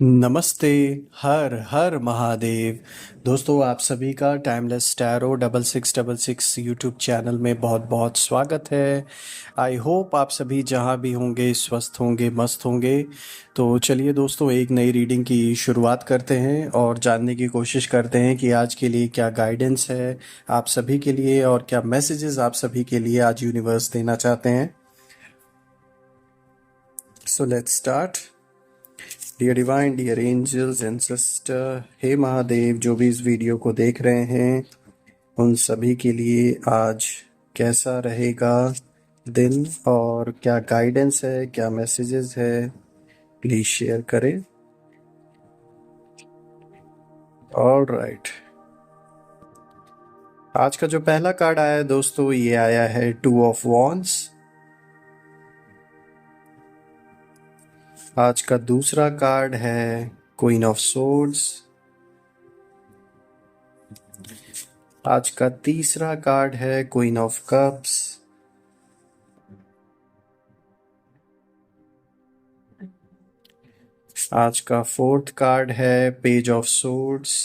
नमस्ते। हर हर महादेव। दोस्तों, आप सभी का टाइमलेस टैरो 6666 यूट्यूब चैनल में बहुत बहुत स्वागत है। आई होप आप सभी जहां भी होंगे स्वस्थ होंगे, मस्त होंगे। तो चलिए दोस्तों, एक नई रीडिंग की शुरुआत करते हैं और जानने की कोशिश करते हैं कि आज के लिए क्या गाइडेंस है आप सभी के लिए और क्या मैसेजेस आप सभी के लिए आज यूनिवर्स देना चाहते हैं। So let's start. Dear divine, dear angels and sister, हे महादेव, जो भी इस वीडियो को देख रहे हैं उन सभी के लिए आज कैसा रहेगा दिन और क्या गाइडेंस है, क्या मैसेजेस है, प्लीज शेयर करें। ऑल राइट, आज का जो पहला कार्ड आया है दोस्तों, ये आया है 2 ऑफ वॉन्ड्स। आज का दूसरा कार्ड है क्वीन ऑफ सोर्ड्स। आज का तीसरा कार्ड है क्वीन ऑफ कप्स। आज का फोर्थ कार्ड है पेज ऑफ सोर्ड्स।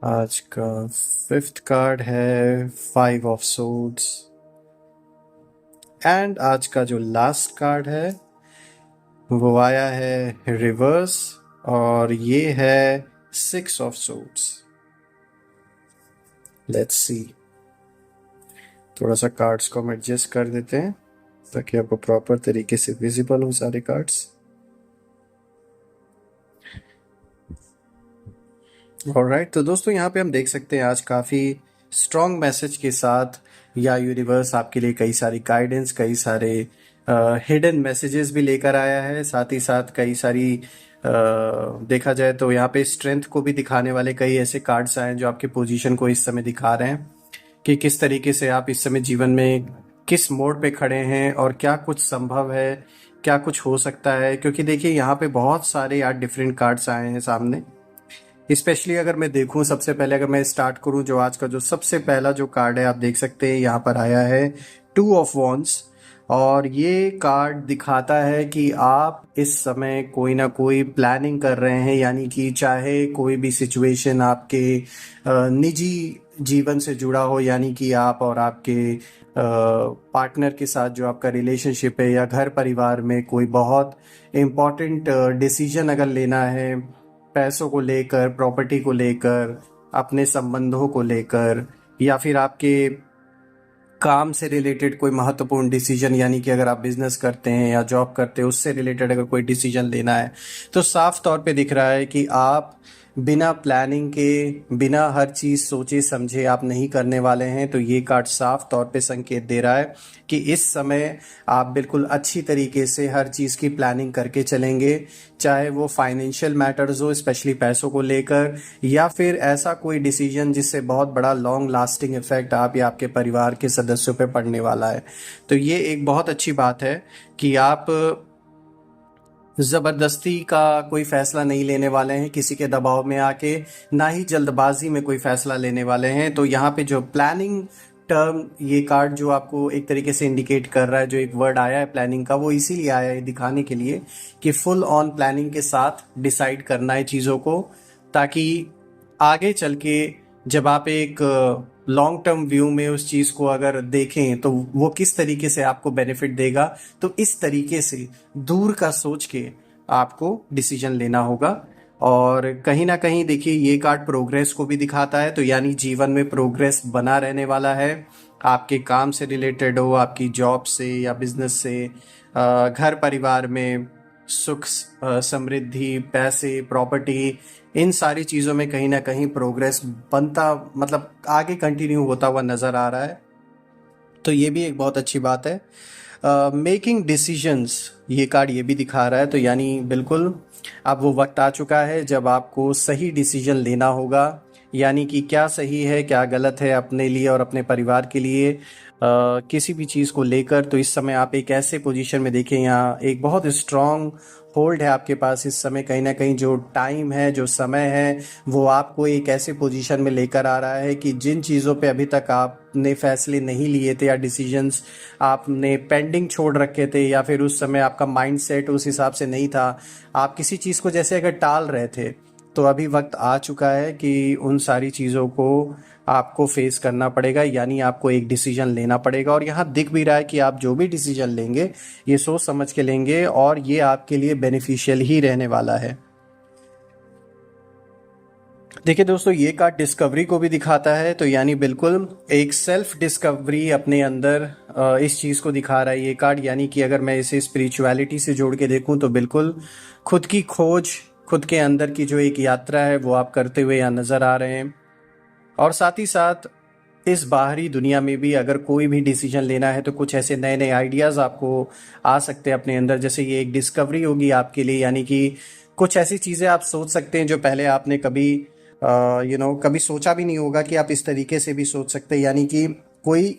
आज का फिफ्थ कार्ड है 5 ऑफ सोर्ड्स। एंड आज का जो लास्ट कार्ड है वो आया है रिवर्स और ये है 6 ऑफ सोर्ड्स। लेट्स सी, थोड़ा सा कार्ड्स को हम एडजस्ट कर देते हैं ताकि आपको प्रॉपर तरीके से विजिबल हो सारे कार्ड्स। ऑलराइट, तो दोस्तों यहाँ पे हम देख सकते हैं आज काफ़ी स्ट्रॉन्ग मैसेज के साथ या यूनिवर्स आपके लिए कई सारी गाइडेंस, कई सारे हिडन मैसेजेस भी लेकर आया है। साथ ही साथ कई सारी देखा जाए तो यहाँ पे स्ट्रेंथ को भी दिखाने वाले कई ऐसे कार्ड्स आए हैं जो आपके पोजीशन को इस समय दिखा रहे हैं कि किस तरीके से आप इस समय जीवन में किस मोड़ पे खड़े हैं और क्या कुछ संभव है, क्या कुछ हो सकता है। क्योंकि देखिए यहाँ पे बहुत सारे यार डिफरेंट कार्ड्स आए हैं सामने। स्पेशली अगर मैं देखूं, सबसे पहले अगर मैं स्टार्ट करूं, जो आज का जो सबसे पहला जो कार्ड है आप देख सकते हैं यहाँ पर आया है 2 ऑफ वॉन्ड्स। और ये कार्ड दिखाता है कि आप इस समय कोई ना कोई प्लानिंग कर रहे हैं, यानी कि चाहे कोई भी सिचुएशन आपके निजी जीवन से जुड़ा हो, यानी कि आप और आपके पार्टनर के साथ जो आपका रिलेशनशिप है, या घर परिवार में कोई बहुत इम्पॉर्टेंट डिसीजन अगर लेना है, पैसों को लेकर, प्रॉपर्टी को लेकर, अपने संबंधों को लेकर, या फिर आपके काम से रिलेटेड कोई महत्वपूर्ण डिसीजन, यानी कि अगर आप बिजनेस करते हैं या जॉब करते हैं उससे रिलेटेड अगर कोई डिसीजन लेना है, तो साफ तौर पे दिख रहा है कि आप बिना प्लानिंग के, बिना हर चीज़ सोचे समझे आप नहीं करने वाले हैं। तो ये कार्ड साफ तौर पे संकेत दे रहा है कि इस समय आप बिल्कुल अच्छी तरीके से हर चीज़ की प्लानिंग करके चलेंगे, चाहे वो फाइनेंशियल मैटर्स हो, स्पेशली पैसों को लेकर, या फिर ऐसा कोई डिसीजन जिससे बहुत बड़ा लॉन्ग लास्टिंग इफेक्ट आप या आपके परिवार के सदस्यों पे पड़ने वाला है। तो ये एक बहुत अच्छी बात है कि आप ज़बरदस्ती का कोई फैसला नहीं लेने वाले हैं, किसी के दबाव में आके, ना ही जल्दबाजी में कोई फैसला लेने वाले हैं। तो यहाँ पे जो प्लानिंग टर्म, ये कार्ड जो आपको एक तरीके से इंडिकेट कर रहा है, जो एक वर्ड आया है प्लानिंग का, वो इसीलिए आया है दिखाने के लिए कि फुल ऑन प्लानिंग के साथ डिसाइड करना है चीज़ों को, ताकि आगे चल के जब आप एक लॉन्ग टर्म व्यू में उस चीज़ को अगर देखें तो वो किस तरीके से आपको बेनिफिट देगा। तो इस तरीके से दूर का सोच के आपको डिसीजन लेना होगा। और कहीं ना कहीं देखिए ये कार्ड प्रोग्रेस को भी दिखाता है, तो यानी जीवन में प्रोग्रेस बना रहने वाला है। आपके काम से रिलेटेड हो, आपकी जॉब से या बिजनेस से, घर परिवार में सुख, समृद्धि, पैसे, प्रॉपर्टी, इन सारी चीज़ों में कहीं ना कहीं प्रोग्रेस बनता, मतलब आगे कंटिन्यू होता हुआ नज़र आ रहा है। तो ये भी एक बहुत अच्छी बात है। मेकिंग डिसीजंस, ये कार्ड ये भी दिखा रहा है, तो यानी बिल्कुल अब वो वक्त आ चुका है जब आपको सही डिसीजन लेना होगा। यानी कि क्या सही है क्या गलत है अपने लिए और अपने परिवार के लिए, किसी भी चीज़ को लेकर। तो इस समय आप एक ऐसे पोजीशन में देखें, यहाँ एक बहुत स्ट्रांग होल्ड है आपके पास इस समय। कहीं ना कहीं जो टाइम है, जो समय है, वो आपको एक ऐसे पोजीशन में लेकर आ रहा है कि जिन चीज़ों पे अभी तक आपने फैसले नहीं लिए थे या डिसीजंस आपने पेंडिंग छोड़ रखे थे, या फिर उस समय आपका माइंड सेट उस हिसाब से नहीं था, आप किसी चीज़ को जैसे अगर टाल रहे थे, तो अभी वक्त आ चुका है कि उन सारी चीज़ों को आपको फेस करना पड़ेगा, यानी आपको एक डिसीजन लेना पड़ेगा। और यहाँ दिख भी रहा है कि आप जो भी डिसीजन लेंगे ये सोच समझ के लेंगे और ये आपके लिए बेनिफिशियल ही रहने वाला है। देखिए दोस्तों, ये कार्ड डिस्कवरी को भी दिखाता है, तो यानी बिल्कुल एक सेल्फ डिस्कवरी अपने अंदर इस चीज़ को दिखा रहा है ये कार्ड। यानी कि अगर मैं इसे स्पिरिचुअलिटी से जोड़ के देखूं तो बिल्कुल खुद की खोज, खुद के अंदर की जो एक यात्रा है वो आप करते हुए यहाँ नज़र आ रहे हैं। और साथ ही साथ इस बाहरी दुनिया में भी अगर कोई भी डिसीजन लेना है तो कुछ ऐसे नए नए आइडियाज़ आपको आ सकते हैं अपने अंदर, जैसे ये एक डिस्कवरी होगी आपके लिए। यानी कि कुछ ऐसी चीज़ें आप सोच सकते हैं जो पहले आपने कभी कभी सोचा भी नहीं होगा कि आप इस तरीके से भी सोच सकते हैं। यानी कि कोई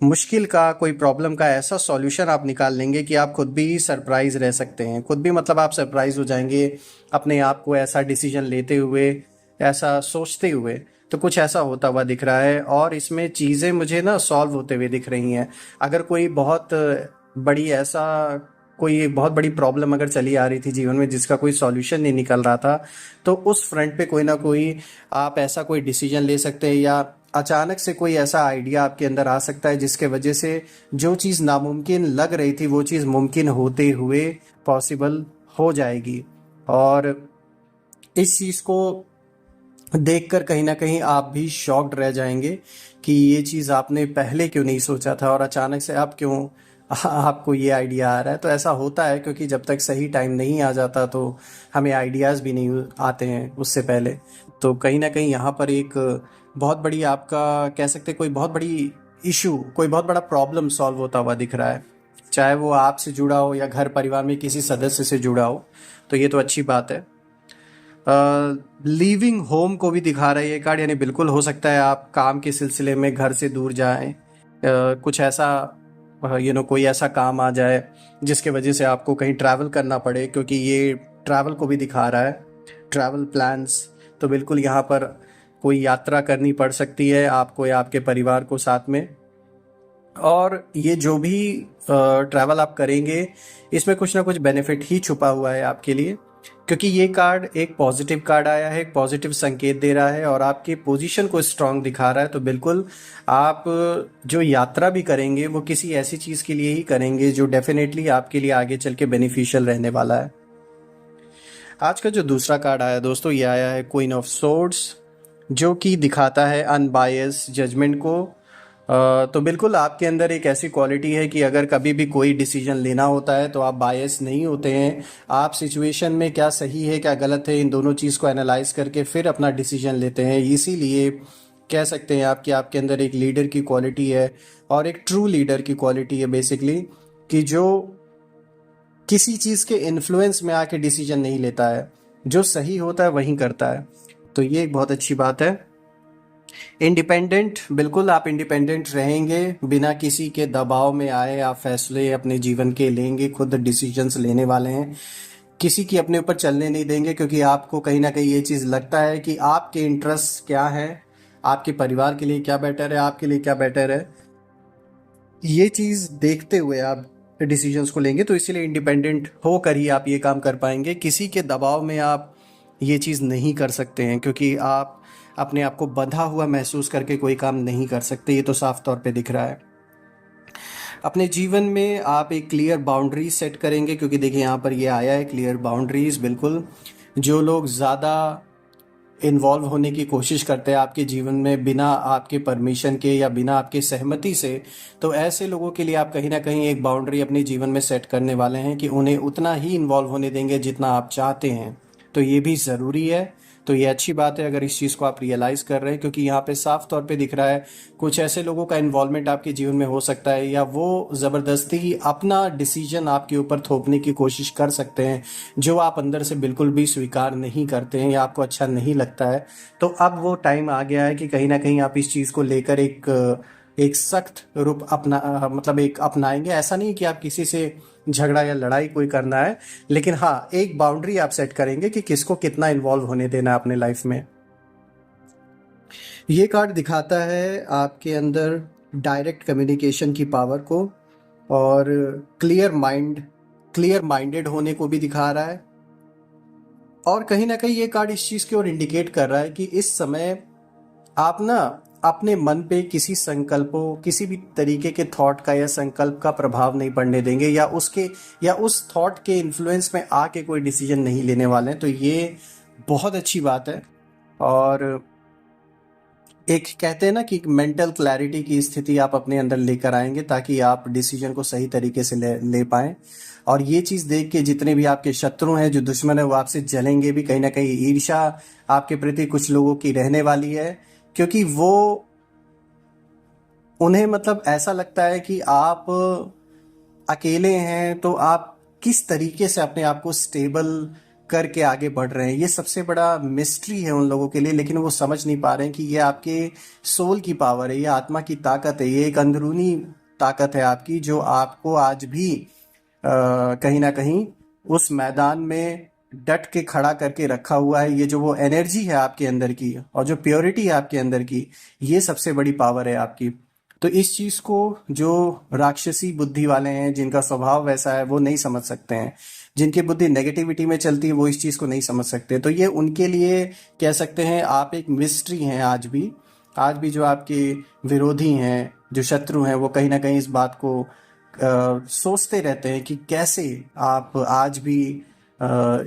मुश्किल का, कोई प्रॉब्लम का ऐसा सॉल्यूशन आप निकाल लेंगे कि आप खुद भी सरप्राइज रह सकते हैं। खुद भी मतलब आप सरप्राइज हो जाएंगे अपने आप को ऐसा डिसीजन लेते हुए, ऐसा सोचते हुए। तो कुछ ऐसा होता हुआ दिख रहा है और इसमें चीज़ें मुझे ना सॉल्व होते हुए दिख रही हैं। अगर कोई बहुत बड़ी प्रॉब्लम अगर चली आ रही थी जीवन में जिसका कोई सॉल्यूशन नहीं निकल रहा था, तो उस फ्रंट पे कोई ना कोई आप ऐसा कोई डिसीजन ले सकते हैं, या अचानक से कोई ऐसा आइडिया आपके अंदर आ सकता है जिसके वजह से जो चीज़ नामुमकिन लग रही थी वो चीज़ मुमकिन होते हुए पॉसिबल हो जाएगी। और इस चीज़ को देखकर कहीं ना कहीं आप भी शॉक्ड रह जाएंगे कि ये चीज़ आपने पहले क्यों नहीं सोचा था और अचानक से आप क्यों आपको ये आइडिया आ रहा है। तो ऐसा होता है क्योंकि जब तक सही टाइम नहीं आ जाता तो हमें आइडियाज़ भी नहीं आते हैं उससे पहले। तो कहीं ना कहीं यहाँ पर एक बहुत बड़ी, आपका कह सकते कोई बहुत बड़ी इशू, कोई बहुत बड़ा प्रॉब्लम सॉल्व होता हुआ दिख रहा है, चाहे वो आपसे जुड़ा हो या घर परिवार में किसी सदस्य से जुड़ा हो। तो ये तो अच्छी बात है। लीविंग होम को भी दिखा रहा है ये कार्ड, यानी बिल्कुल हो सकता है आप काम के सिलसिले में घर से दूर जाएं, कुछ ऐसा कोई ऐसा काम आ जाए जिसके वजह से आपको कहीं ट्रैवल करना पड़े, क्योंकि ये ट्रैवल को भी दिखा रहा है, ट्रैवल प्लान्स। तो बिल्कुल यहाँ पर कोई यात्रा करनी पड़ सकती है आपको या आपके परिवार को साथ में। और ये जो भी ट्रैवल आप करेंगे इसमें कुछ ना कुछ बेनिफिट ही छुपा हुआ है आपके लिए, क्योंकि ये कार्ड एक पॉजिटिव कार्ड आया है, एक पॉजिटिव संकेत दे रहा है और आपकी पोजीशन को स्ट्रांग दिखा रहा है। तो बिल्कुल आप जो यात्रा भी करेंगे वो किसी ऐसी चीज़ के लिए ही करेंगे जो डेफिनेटली आपके लिए आगे चल के बेनिफिशियल रहने वाला है। आज का जो दूसरा कार्ड आया दोस्तों, ये आया है क्वीन ऑफ सोर्ड्स, जो कि दिखाता है अनबायस जजमेंट को। तो बिल्कुल आपके अंदर एक ऐसी क्वालिटी है कि अगर कभी भी कोई डिसीजन लेना होता है तो आप बायस नहीं होते हैं। आप सिचुएशन में क्या सही है क्या गलत है इन दोनों चीज़ को एनालाइज करके फिर अपना डिसीजन लेते हैं। इसीलिए कह सकते हैं आप कि आपके अंदर एक लीडर की क्वालिटी है और एक ट्रू लीडर की क्वालिटी है बेसिकली, कि जो किसी चीज़ के इन्फ्लुएंस में आके डिसीजन नहीं लेता है, जो सही होता है वही करता है। तो ये एक बहुत अच्छी बात है। इंडिपेंडेंट, बिल्कुल आप इंडिपेंडेंट रहेंगे, बिना किसी के दबाव में आए आप फैसले अपने जीवन के लेंगे, खुद डिसीजंस लेने वाले हैं, किसी की अपने ऊपर चलने नहीं देंगे, क्योंकि आपको कहीं ना कहीं ये चीज़ लगता है कि आपके इंटरेस्ट क्या है, आपके परिवार के लिए क्या बेटर है, आपके लिए क्या बेटर है, ये चीज़ देखते हुए आप डिसीजंस को लेंगे। तो इसीलिए इंडिपेंडेंट होकर ही आप ये काम कर पाएंगे, किसी के दबाव में आप ये चीज़ नहीं कर सकते हैं, क्योंकि आप अपने आप को बंधा हुआ महसूस करके कोई काम नहीं कर सकते। ये तो साफ तौर पे दिख रहा है। अपने जीवन में आप एक क्लियर बाउंड्रीज सेट करेंगे, क्योंकि देखिए यहाँ पर ये आया है क्लियर बाउंड्रीज। बिल्कुल जो लोग ज़्यादा इन्वॉल्व होने की कोशिश करते हैं आपके जीवन में बिना आपके परमिशन के या बिना आपके सहमति से, तो ऐसे लोगों के लिए आप कहीं ना कहीं एक बाउंड्री अपने जीवन में सेट करने वाले हैं कि उन्हें उतना ही इन्वॉल्व होने देंगे जितना आप चाहते हैं। तो ये भी ज़रूरी है। तो तो ये अच्छी बात है अगर इस चीज़ को आप रियलाइज़ कर रहे हैं, क्योंकि यहाँ पे साफ तौर पे दिख रहा है कुछ ऐसे लोगों का इन्वॉल्वमेंट आपके जीवन में हो सकता है, या वो ज़बरदस्ती ही अपना डिसीजन आपके ऊपर थोपने की कोशिश कर सकते हैं जो आप अंदर से बिल्कुल भी स्वीकार नहीं करते हैं या आपको अच्छा नहीं लगता है। तो अब वो टाइम आ गया है कि कहीं ना कहीं आप इस चीज़ को लेकर एक सख्त रूप मतलब एक अपनाएंगे। ऐसा नहीं कि आप किसी से झगड़ा या लड़ाई कोई करना है, लेकिन हाँ, एक बाउंड्री आप सेट करेंगे कि किसको कितना इन्वॉल्व होने देना है अपने लाइफ में। ये कार्ड दिखाता है आपके अंदर डायरेक्ट कम्युनिकेशन की पावर को, और क्लियर माइंडेड होने को भी दिखा रहा है। और कहीं ना कहीं ये कार्ड इस चीज़ की ओर इंडिकेट कर रहा है कि इस समय आप ना अपने मन पे किसी संकल्पों, किसी भी तरीके के थॉट का या संकल्प का प्रभाव नहीं पड़ने देंगे, या उस थॉट के इन्फ्लुएंस में आके कोई डिसीजन नहीं लेने वाले हैं। तो ये बहुत अच्छी बात है। और एक कहते हैं ना कि मेंटल क्लैरिटी की स्थिति आप अपने अंदर लेकर आएंगे ताकि आप डिसीजन को सही तरीके से ले पाएं। और ये चीज़ देख के जितने भी आपके शत्रु हैं, जो दुश्मन है, वो आपसे जलेंगे भी। कहीं ना कहीं ईर्ष्या आपके प्रति कुछ लोगों की रहने वाली है, क्योंकि उन्हें मतलब ऐसा लगता है कि आप अकेले हैं तो आप किस तरीके से अपने आप को स्टेबल करके आगे बढ़ रहे हैं। ये सबसे बड़ा मिस्ट्री है उन लोगों के लिए, लेकिन वो समझ नहीं पा रहे हैं कि ये आपके सोल की पावर है, ये आत्मा की ताकत है, ये एक अंदरूनी ताकत है आपकी, जो आपको आज भी कहीं ना कहीं उस मैदान में डट के खड़ा करके रखा हुआ है। ये जो वो एनर्जी है आपके अंदर की और जो प्योरिटी है आपके अंदर की, ये सबसे बड़ी पावर है आपकी। तो इस चीज़ को जो राक्षसी बुद्धि वाले हैं, जिनका स्वभाव वैसा है, वो नहीं समझ सकते हैं। जिनकी बुद्धि नेगेटिविटी में चलती है वो इस चीज़ को नहीं समझ सकते। तो ये उनके लिए कह सकते हैं आप एक मिस्ट्री हैं आज भी जो आपके विरोधी हैं, जो शत्रु हैं, वो कहीं ना कहीं इस बात को सोचते रहते हैं कि कैसे आप आज भी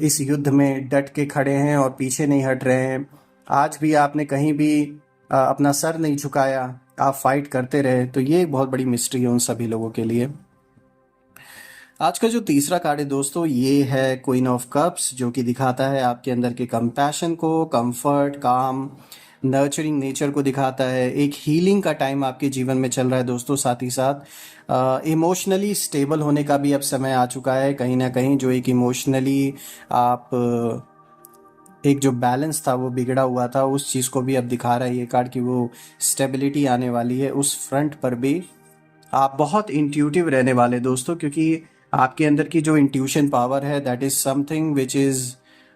इस युद्ध में डट के खड़े हैं और पीछे नहीं हट रहे हैं। आज भी आपने कहीं भी अपना सर नहीं झुकाया, आप फाइट करते रहे। तो ये एक बहुत बड़ी मिस्ट्री है उन सभी लोगों के लिए। आज का जो तीसरा कार्ड है दोस्तों, ये है क्वीन ऑफ कप्स, जो कि दिखाता है आपके अंदर के कंपैशन को, कंफर्ट, काम, नर्चरिंग नेचर को दिखाता है। एक हीलिंग का टाइम आपके जीवन में चल रहा है दोस्तों। साथ ही साथ इमोशनली स्टेबल होने का भी अब समय आ चुका है। कहीं ना कहीं जो एक इमोशनली आप एक जो बैलेंस था वो बिगड़ा हुआ था, उस चीज़ को भी अब दिखा रहा है ये कार्ड कि वो स्टेबिलिटी आने वाली है। उस फ्रंट पर भी आप बहुत इंट्यूटिव रहने वाले दोस्तों, क्योंकि आपके अंदर की जो इंट्यूशन पावर है, that is something which is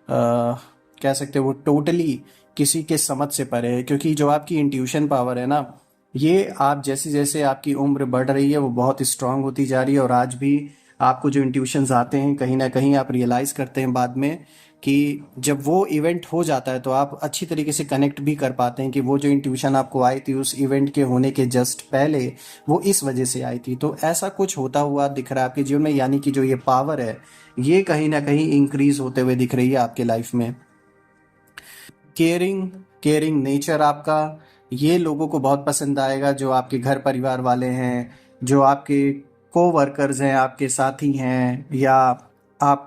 कह सकते हैं वो टोटली किसी के समझ से परे है। क्योंकि जो आपकी इंट्यूशन पावर है ना, ये आप जैसे जैसे आपकी उम्र बढ़ रही है वो बहुत स्ट्रांग होती जा रही है। और आज भी आपको जो इंट्यूशंस आते हैं, कहीं ना कहीं आप रियलाइज़ करते हैं बाद में कि जब वो इवेंट हो जाता है तो आप अच्छी तरीके से कनेक्ट भी कर पाते हैं कि वो जो इंट्यूशन आपको आई थी उस इवेंट के होने के जस्ट पहले, वो इस वजह से आई थी। तो ऐसा कुछ होता हुआ दिख रहा है आपके जीवन में, यानी कि जो ये पावर है ये कहीं ना कहीं इंक्रीज होते हुए दिख रही है आपके लाइफ में। केयरिंग केयरिंग नेचर आपका, ये लोगों को बहुत पसंद आएगा। जो आपके घर परिवार वाले हैं, जो आपके को वर्कर्स हैं, आपके साथी हैं, या आप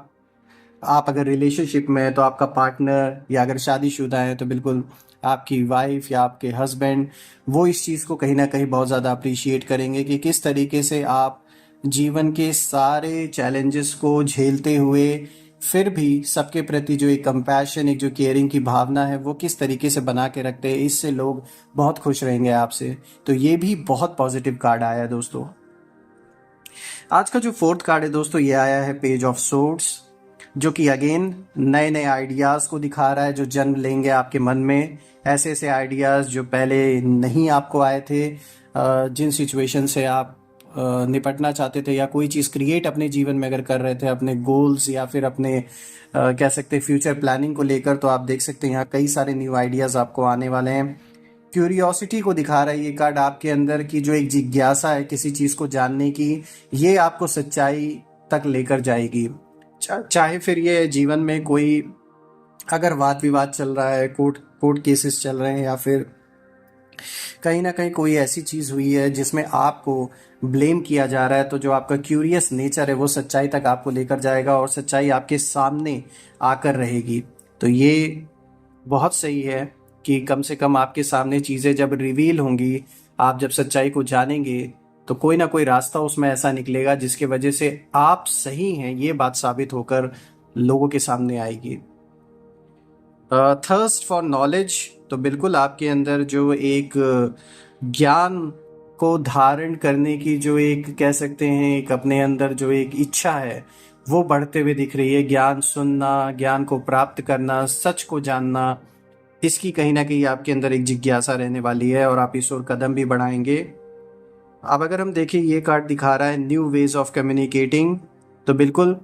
आप अगर रिलेशनशिप में हैं तो आपका पार्टनर, या अगर शादीशुदा है तो बिल्कुल आपकी वाइफ या आपके हस्बैंड, वो इस चीज़ को कहीं ना कहीं बहुत ज़्यादा अप्रिशिएट करेंगे कि किस तरीके से आप जीवन के सारे चैलेंजेस को झेलते हुए फिर भी सबके प्रति जो एक कंपैशन, एक जो केयरिंग की भावना है, वो किस तरीके से बना के रखते हैं। इससे लोग बहुत खुश रहेंगे आपसे। तो ये भी बहुत पॉजिटिव कार्ड आया है दोस्तों। आज का जो फोर्थ कार्ड है दोस्तों, ये आया है पेज ऑफ सोर्ड्स, जो कि अगेन नए नए आइडियाज़ को दिखा रहा है जो जन्म लेंगे आपके मन में। ऐसे ऐसे आइडियाज़ जो पहले नहीं आपको आए थे, जिन सिचुएशन से आप निपटना चाहते थे या कोई चीज़ क्रिएट अपने जीवन में अगर कर रहे थे, अपने गोल्स या फिर अपने कह सकते हैं फ्यूचर प्लानिंग को लेकर, तो आप देख सकते हैं यहाँ कई सारे न्यू आइडियाज़ आपको आने वाले हैं। क्यूरियोसिटी को दिखा रहा है ये कार्ड, आपके अंदर की जो एक जिज्ञासा है किसी चीज़ को जानने की, ये आपको सच्चाई तक लेकर जाएगी। चाहे फिर ये जीवन में कोई अगर वाद विवाद चल रहा है, कोर्ट केसेस चल रहे हैं, या फिर कहीं ना कहीं कोई ऐसी चीज़ हुई है जिसमें आपको ब्लेम किया जा रहा है, तो जो आपका क्यूरियस नेचर है वो सच्चाई तक आपको लेकर जाएगा और सच्चाई आपके सामने आकर रहेगी। तो ये बहुत सही है कि कम से कम आपके सामने चीज़ें जब रिवील होंगी, आप जब सच्चाई को जानेंगे, तो कोई ना कोई रास्ता उसमें ऐसा निकलेगा जिसकी वजह से आप सही हैं ये बात साबित होकर लोगों के सामने आएगी। थर्स्ट फॉर नॉलेज, तो बिल्कुल आपके अंदर जो एक ज्ञान को धारण करने की जो एक कह सकते हैं एक अपने अंदर जो एक इच्छा है वो बढ़ते हुए दिख रही है। ज्ञान सुनना, ज्ञान को प्राप्त करना, सच को जानना, इसकी कहीं ना कहीं आपके अंदर एक जिज्ञासा रहने वाली है और आप इस ओर कदम भी बढ़ाएंगे। अब अगर हम देखें, ये कार्ड दिखा रहा है न्यू वेज ऑफ कम्युनिकेटिंग। तो बिल्कुल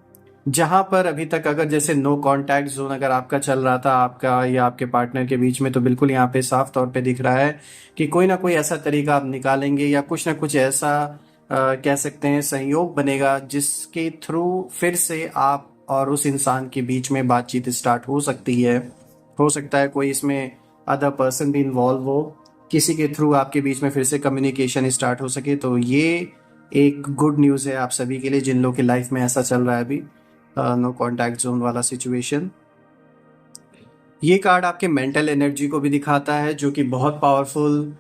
जहां पर अभी तक अगर जैसे नो कांटेक्ट जोन अगर आपका चल रहा था आपका या आपके पार्टनर के बीच में, तो बिल्कुल यहाँ पे साफ तौर पे दिख रहा है कि कोई ना कोई ऐसा तरीका आप निकालेंगे या कुछ ना कुछ ऐसा कह सकते हैं संयोग बनेगा जिसके थ्रू फिर से आप और उस इंसान के बीच में बातचीत स्टार्ट हो सकती है। हो सकता है कोई इसमें अदर पर्सन भी इन्वॉल्व हो, किसी के थ्रू आपके बीच में फिर से कम्युनिकेशन स्टार्ट हो सके। तो ये एक गुड न्यूज़ है आप सभी के लिए जिन लोगों की लाइफ में ऐसा चल रहा है अभी नो कॉन्टैक्ट जोन वाला सिचुएशन। ये कार्ड आपके मेंटल एनर्जी को भी दिखाता है जो कि बहुत पावरफुल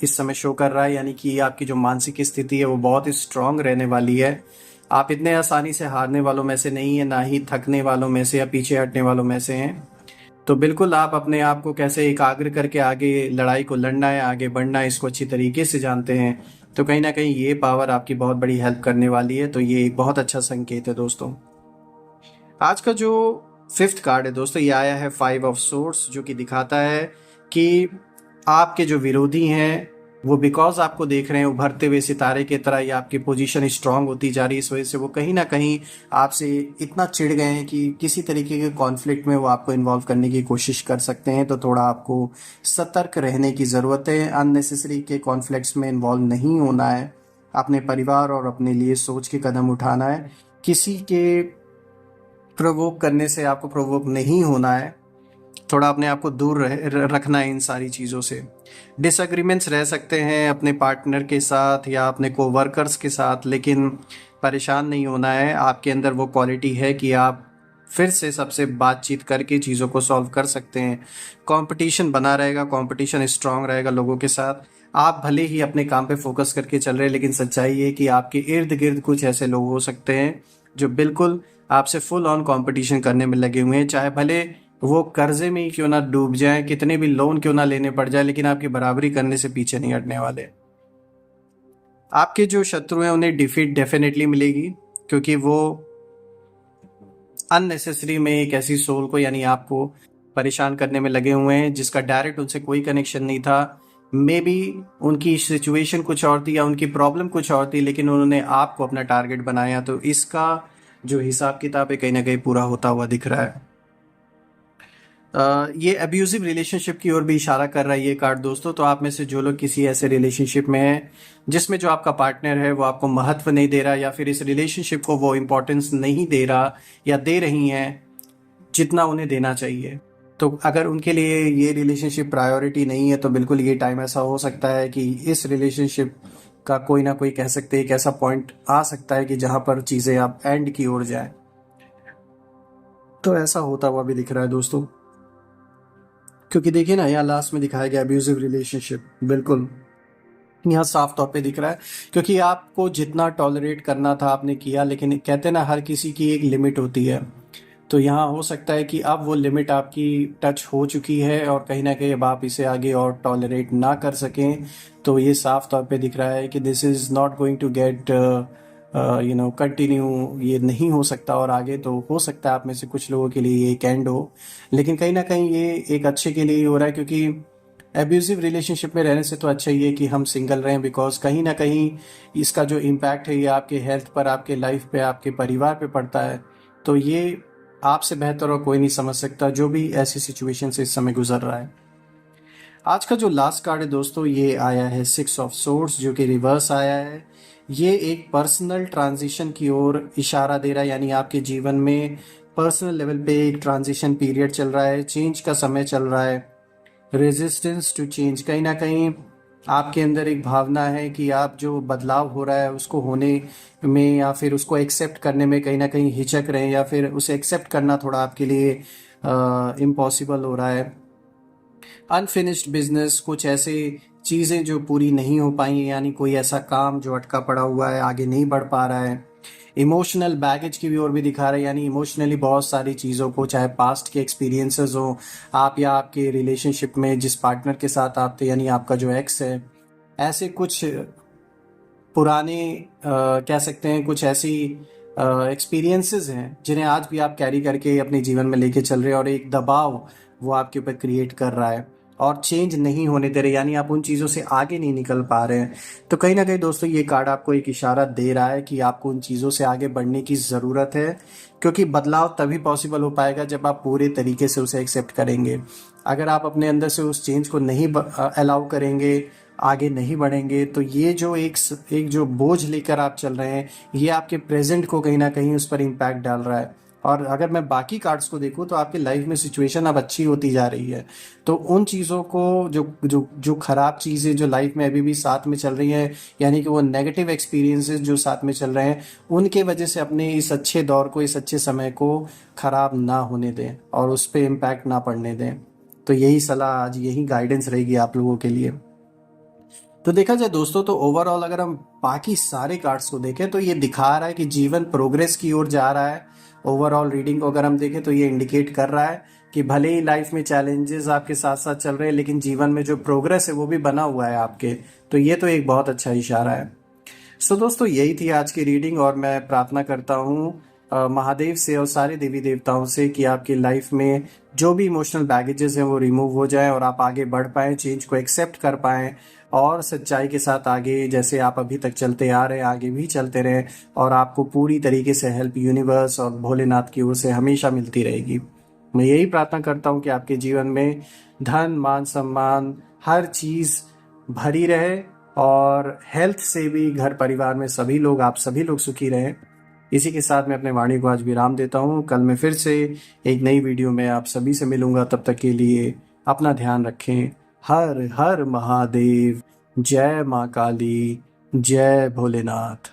इस समय शो कर रहा है, यानी कि आपकी जो मानसिक स्थिति है वो बहुत ही स्ट्रांग रहने वाली है। आप इतने आसानी से हारने वालों में से नहीं है, ना ही थकने वालों में से या पीछे हटने वालों में से हैं। तो बिल्कुल आप अपने आप को कैसे एकाग्र करके आगे लड़ाई को लड़ना है, आगे बढ़ना है, इसको अच्छी तरीके से जानते हैं। तो कहीं ना कहीं ये पावर आपकी बहुत बड़ी हेल्प करने वाली है। तो ये एक बहुत अच्छा संकेत है दोस्तों। आज का जो फिफ्थ कार्ड है दोस्तों, ये आया है 5 ऑफ सोर्स, जो कि दिखाता है कि आपके जो विरोधी हैं वो बिकॉज आपको देख रहे हैं उभरते हुए सितारे की तरह, या आपकी पोजीशन स्ट्रांग होती जा रही है, इस वजह से वो कहीं ना कहीं आपसे इतना चिढ़ गए हैं कि किसी तरीके के कॉन्फ्लिक्ट में वो आपको इन्वॉल्व करने की कोशिश कर सकते हैं। तो थोड़ा आपको सतर्क रहने की ज़रूरत है, अननेसेसरी के कॉन्फ्लिक्ट्स में इन्वॉल्व नहीं होना है, अपने परिवार और अपने लिए सोच के कदम उठाना है, किसी के प्रोवोक करने से आपको प्रोवोक नहीं होना है, थोड़ा अपने आप को दूर रखना है इन सारी चीज़ों से। डिसएग्रीमेंट्स रह सकते हैं अपने पार्टनर के साथ या अपने कोवर्कर्स के साथ, लेकिन परेशान नहीं होना है। आपके अंदर वो क्वालिटी है कि आप फिर से सबसे बातचीत करके चीज़ों को सॉल्व कर सकते हैं। कंपटीशन बना रहेगा, कंपटीशन स्ट्रांग रहेगा लोगों के साथ। आप भले ही अपने काम पे फोकस करके चल रहे हैं, लेकिन सच्चाई ये कि आपके इर्द गिर्द कुछ ऐसे लोग हो सकते हैं जो बिल्कुल आपसे फुल ऑन कंपटीशन करने में लगे हुए हैं, चाहे भले वो कर्जे में ही क्यों ना डूब जाए, कितने भी लोन क्यों ना लेने पड़ जाए, लेकिन आपकी बराबरी करने से पीछे नहीं हटने वाले। आपके जो शत्रु हैं उन्हें डिफीट डेफिनेटली मिलेगी, क्योंकि वो अननेसेसरी में एक ऐसी सोल को यानी आपको परेशान करने में लगे हुए हैं जिसका डायरेक्ट उनसे कोई कनेक्शन नहीं था। मे बी उनकी सिचुएशन कुछ और थी या उनकी प्रॉब्लम कुछ और थी, लेकिन उन्होंने आपको अपना टारगेट बनाया। तो इसका जो हिसाब किताब है कहीं ना कहीं पूरा होता हुआ दिख रहा है। ये अब्यूजिव रिलेशनशिप की ओर भी इशारा कर रहा है ये कार्ड दोस्तों। तो आप में से जो लोग किसी ऐसे रिलेशनशिप में हैं जिसमें जो आपका पार्टनर है वो आपको महत्व नहीं दे रहा, या फिर इस रिलेशनशिप को वो इम्पोर्टेंस नहीं दे रहा या दे रही हैं जितना उन्हें देना चाहिए, तो अगर उनके लिए ये रिलेशनशिप प्रायोरिटी नहीं है, तो बिल्कुल ये टाइम ऐसा हो सकता है कि इस रिलेशनशिप का कोई ना कोई कह सकते हैं एक ऐसा पॉइंट आ सकता है कि जहां पर चीज़ें आप एंड की ओर जाए। तो ऐसा होता हुआ भी दिख रहा है दोस्तों, क्योंकि देखिए ना यहाँ लास्ट में दिखाया गया अब्यूजिव रिलेशनशिप, बिल्कुल यहाँ साफ तौर पे दिख रहा है। क्योंकि आपको जितना टॉलरेट करना था आपने किया, लेकिन कहते हैं ना हर किसी की एक लिमिट होती है। तो यहाँ हो सकता है कि अब वो लिमिट आपकी टच हो चुकी है और कहीं ना कहीं अब आप इसे आगे और टॉलरेट ना कर सकें। तो ये साफ तौर पे दिख रहा है कि this is not going to get continue, ये नहीं हो सकता और आगे। तो हो सकता है आप में से कुछ लोगों के लिए ये एक एंड हो, लेकिन कहीं ना कहीं ये एक अच्छे के लिए ही हो रहा है। क्योंकि एब्यूजिव रिलेशनशिप में रहने से तो अच्छा ही है कि हम सिंगल रहें, बिकॉज कहीं ना कहीं इसका जो इम्पैक्ट है ये आपके हेल्थ पर, आपके लाइफ पे, आपके परिवार पे पड़ता है। तो ये आपसे बेहतर और कोई नहीं समझ सकता जो भी ऐसी सिचुएशन से इस समय गुजर रहा है। आज का जो लास्ट कार्ड है दोस्तों, ये आया है 6 ऑफ सोर्स, जो कि रिवर्स आया है। ये एक पर्सनल ट्रांजिशन की ओर इशारा दे रहा है, यानी आपके जीवन में पर्सनल लेवल पे एक ट्रांजिशन पीरियड चल रहा है, चेंज का समय चल रहा है। रेजिस्टेंस टू चेंज, कहीं ना कहीं आपके अंदर एक भावना है कि आप जो बदलाव हो रहा है उसको होने में या फिर उसको एक्सेप्ट करने में कहीं ना कहीं हिचक रहे हैं, या फिर उसे एक्सेप्ट करना थोड़ा आपके लिए इम्पॉसिबल हो रहा है। अनफिनिश्ड बिजनेस, कुछ ऐसे चीज़ें जो पूरी नहीं हो पाई हैं, यानी कोई ऐसा काम जो अटका पड़ा हुआ है, आगे नहीं बढ़ पा रहा है। इमोशनल बैगेज की भी ओर भी दिखा रहा है, यानी इमोशनली बहुत सारी चीज़ों को, चाहे पास्ट के एक्सपीरियंसेस हो आप या आपके रिलेशनशिप में जिस पार्टनर के साथ आप थे, यानी आपका जो एक्स है, ऐसे कुछ पुराने कह सकते हैं कुछ ऐसी एक्सपीरियंसेस हैं जिन्हें आज भी आप कैरी करके अपने जीवन में लेके चल रहे हैं, और एक दबाव वो आपके ऊपर क्रिएट कर रहा है और चेंज नहीं होने दे रहे, यानी आप उन चीज़ों से आगे नहीं निकल पा रहे हैं। तो कहीं ना कहीं दोस्तों ये कार्ड आपको एक इशारा दे रहा है कि आपको उन चीज़ों से आगे बढ़ने की ज़रूरत है, क्योंकि बदलाव तभी पॉसिबल हो पाएगा जब आप पूरे तरीके से उसे एक्सेप्ट करेंगे। अगर आप अपने अंदर से उस चेंज को नहीं अलाउ करेंगे, आगे नहीं बढ़ेंगे, तो ये जो एक जो बोझ लेकर आप चल रहे हैं, ये आपके प्रेजेंट को कहीं ना कहीं उस पर इम्पैक्ट डाल रहा है। और अगर मैं बाकी कार्ड्स को देखूं तो आपकी लाइफ में सिचुएशन अब अच्छी होती जा रही है। तो उन चीज़ों को, जो जो जो खराब चीज़ें जो लाइफ में अभी भी साथ में चल रही हैं, यानी कि वो नेगेटिव एक्सपीरियंसेस जो साथ में चल रहे हैं, उनके वजह से अपने इस अच्छे दौर को, इस अच्छे समय को खराब ना होने दें और उस पर इम्पैक्ट ना पड़ने दें। तो यही सलाह आज, यही गाइडेंस रहेगी आप लोगों के लिए। तो देखा जाए दोस्तों, तो ओवरऑल अगर हम बाकी सारे कार्ड्स को देखें तो ये दिखा रहा है कि जीवन प्रोग्रेस की ओर जा रहा है। ओवरऑल रीडिंग को अगर हम देखें तो ये इंडिकेट कर रहा है कि भले ही लाइफ में चैलेंजेस आपके साथ साथ चल रहे हैं, लेकिन जीवन में जो प्रोग्रेस है वो भी बना हुआ है आपके। तो ये तो एक बहुत अच्छा इशारा है। सो दोस्तों, यही थी आज की रीडिंग, और मैं प्रार्थना करता हूँ महादेव से और सारे देवी देवताओं से कि आपकी लाइफ में जो भी इमोशनल बैगेजेस हैं वो रिमूव हो जाए और आप आगे बढ़ पाएँ, चेंज को एक्सेप्ट कर पाएँ और सच्चाई के साथ आगे, जैसे आप अभी तक चलते आ रहे हैं, आगे भी चलते रहें, और आपको पूरी तरीके से हेल्प यूनिवर्स और भोलेनाथ की ओर से हमेशा मिलती रहेगी। मैं यही प्रार्थना करता हूँ कि आपके जीवन में धन, मान, सम्मान, हर चीज़ भरी रहे, और हेल्थ से भी घर परिवार में सभी लोग, आप सभी लोग सुखी रहें। इसी के साथ मैं अपने वाणी को आज विराम देता हूँ। कल मैं फिर से एक नई वीडियो में आप सभी से मिलूंगा। तब तक के लिए अपना ध्यान रखें। हर हर महादेव। जय माँ काली। जय भोलेनाथ।